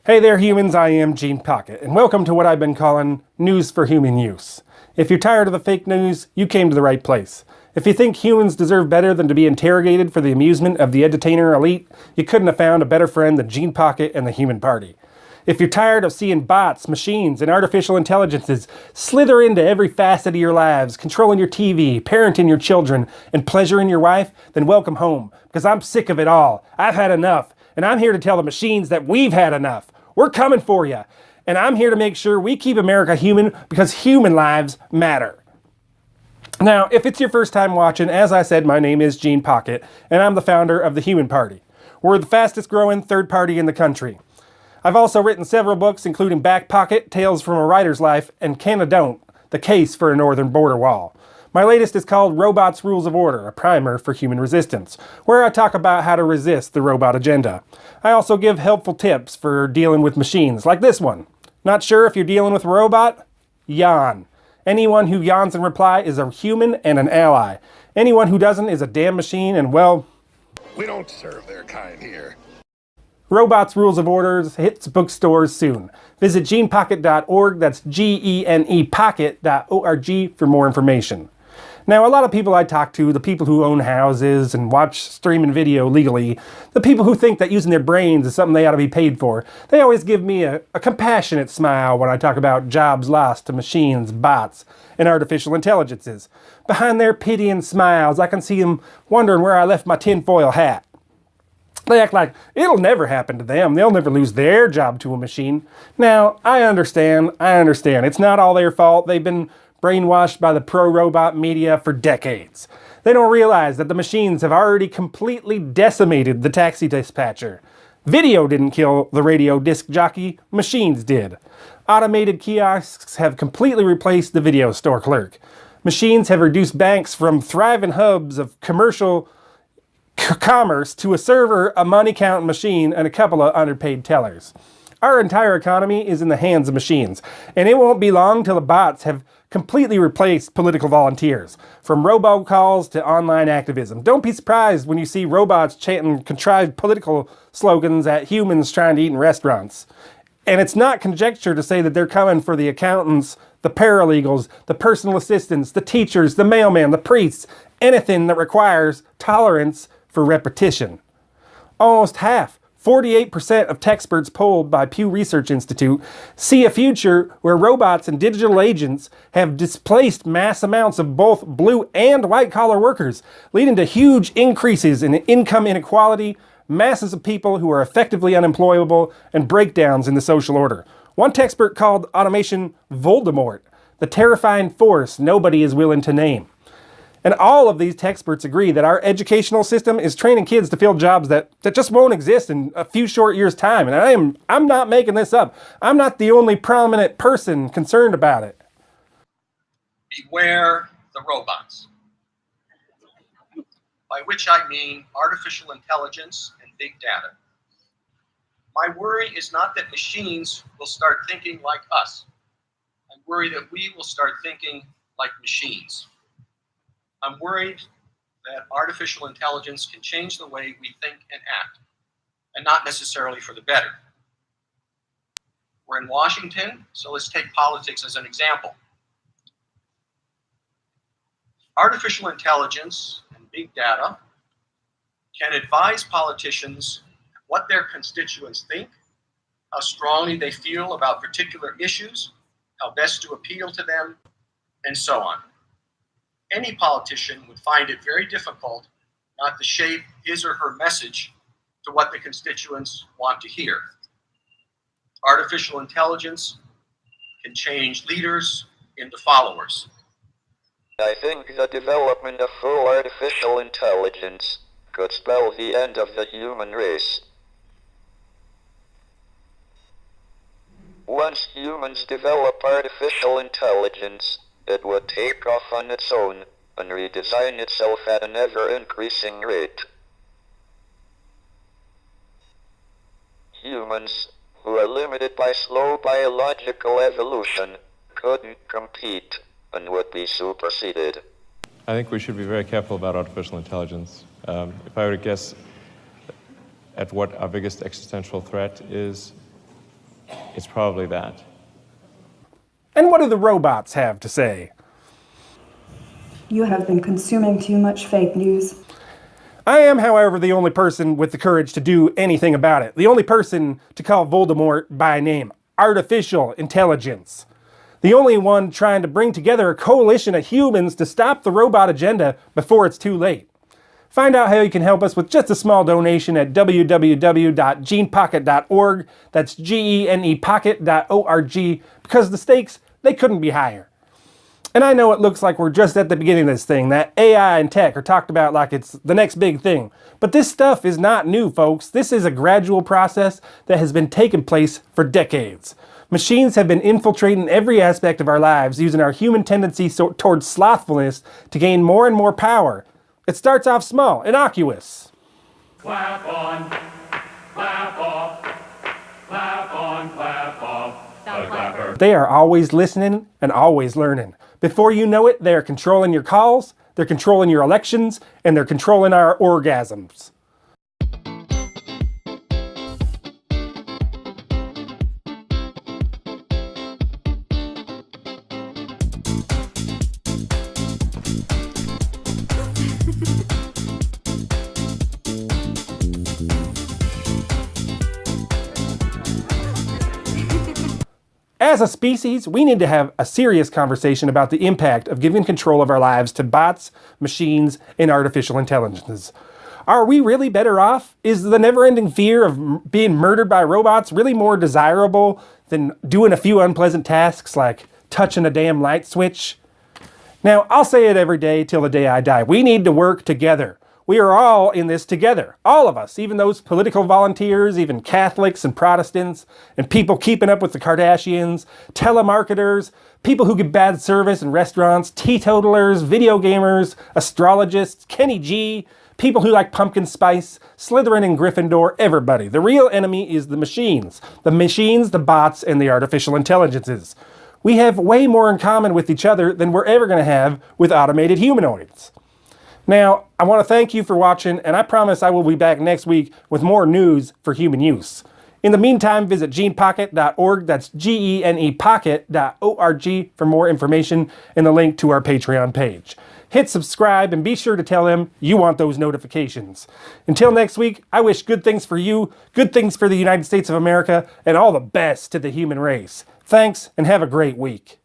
Hey there humans, I am Gene Pocket, and welcome to what I've been calling News for Human Use. If you're tired of the fake news, you came to the right place. If you think humans deserve better than to be interrogated for the amusement of the edutainer elite, you couldn't have found a better friend than Gene Pocket and the Human Party. If you're tired of seeing bots, machines, and artificial intelligences slither into every facet of your lives, controlling your TV, parenting your children, and pleasuring your wife, then welcome home, because I'm sick of it all. I've had enough, and I'm here to tell the machines that we've had enough. We're coming for you. And I'm here to make sure we keep America human because human lives matter. Now, if it's your first time watching, as I said, my name is Gene Pocket, and I'm the founder of the Human Party. We're the fastest growing third party in the country. I've also written several books, including Back Pocket, Tales from a Writer's Life, and Canada Don't, The Case for a Northern Border Wall. My latest is called Robots Rules of Order, a primer for human resistance, where I talk about how to resist the robot agenda. I also give helpful tips for dealing with machines, like this one. Not sure if you're dealing with a robot? Yawn. Anyone who yawns in reply is a human and an ally. Anyone who doesn't is a damn machine and, well... we don't serve their kind here. Robots Rules of Orders hits bookstores soon. Visit genepocket.org, that's G-E-N-E pocket.org for more information. Now, a lot of people I talk to, the people who own houses and watch streaming video legally, the people who think that using their brains is something they ought to be paid for, they always give me a compassionate smile when I talk about jobs lost to machines, bots, and artificial intelligences. Behind their pitying smiles, I can see them wondering where I left my tinfoil hat. They act like it'll never happen to them. They'll never lose their job to a machine. Now, I understand. It's not all their fault. They've been brainwashed by the pro-robot media for decades. They don't realize that the machines have already completely decimated the taxi dispatcher. Video didn't kill the radio disc jockey, machines did. Automated kiosks have completely replaced the video store clerk. Machines have reduced banks from thriving hubs of commercial commerce to a server, a money counting machine, and a couple of underpaid tellers. Our entire economy is in the hands of machines, and it won't be long till the bots have completely replaced political volunteers, from robocalls to online activism. Don't be surprised when you see robots chanting contrived political slogans at humans trying to eat in restaurants. And it's not conjecture to say that they're coming for the accountants, the paralegals, the personal assistants, the teachers, the mailman, the priests, anything that requires tolerance for repetition. Almost half, 48% of techexperts polled by Pew Research Institute see a future where robots and digital agents have displaced mass amounts of both blue and white-collar workers, leading to huge increases in income inequality, masses of people who are effectively unemployable, and breakdowns in the social order. One techexpert called automation Voldemort, the terrifying force nobody is willing to name. And all of these experts agree that our educational system is training kids to fill jobs that just won't exist in a few short years' time. And I'm not making this up. I'm not the only prominent person concerned about it. Beware the robots, by which I mean artificial intelligence and big data. My worry is not that machines will start thinking like us. I worry that we will start thinking like machines. I'm worried that artificial intelligence can change the way we think and act, and not necessarily for the better. We're in Washington, so let's take politics as an example. Artificial intelligence and big data can advise politicians what their constituents think, how strongly they feel about particular issues, how best to appeal to them, and so on. Any politician would find it very difficult not to shape his or her message to what the constituents want to hear. Artificial intelligence can change leaders into followers. I think the development of full artificial intelligence could spell the end of the human race. Once humans develop artificial intelligence, it would take off on its own and redesign itself at an ever-increasing rate. Humans, who are limited by slow biological evolution, couldn't compete and would be superseded. I think we should be very careful about artificial intelligence. If I were to guess at what our biggest existential threat is, it's probably that. And what do the robots have to say? You have been consuming too much fake news. I am, however, the only person with the courage to do anything about it. The only person to call Voldemort by name. Artificial intelligence. The only one trying to bring together a coalition of humans to stop the robot agenda before it's too late. Find out how you can help us with just a small donation at www.genepocket.org. That's GENEpocket.org, because the stakes, they couldn't be higher. And I know it looks like we're just at the beginning of this thing, that AI and tech are talked about like it's the next big thing. But this stuff is not new, folks. This is a gradual process that has been taking place for decades. Machines have been infiltrating every aspect of our lives, using our human tendency towards slothfulness to gain more and more power. It starts off small, innocuous. Clap on, clap off, clap on, clap off, the clapper. They are always listening and always learning. Before you know it, they are controlling your calls, they're controlling your elections, and they're controlling our orgasms. As a species, we need to have a serious conversation about the impact of giving control of our lives to bots, machines, and artificial intelligences. Are we really better off? Is the never-ending fear of being murdered by robots really more desirable than doing a few unpleasant tasks like touching a damn light switch? Now, I'll say it every day till the day I die. We need to work together. We are all in this together. All of us, even those political volunteers, even Catholics and Protestants, and people keeping up with the Kardashians, telemarketers, people who give bad service in restaurants, teetotalers, video gamers, astrologists, Kenny G, people who like pumpkin spice, Slytherin and Gryffindor, everybody. The real enemy is the machines. The machines, the bots, and the artificial intelligences. We have way more in common with each other than we're ever going to have with automated humanoids. Now, I want to thank you for watching, and I promise I will be back next week with more news for human use. In the meantime, visit genepocket.org, that's GENEpocket.org for more information and the link to our Patreon page. Hit subscribe and be sure to tell them you want those notifications. Until next week, I wish good things for you, good things for the United States of America, and all the best to the human race. Thanks, and have a great week.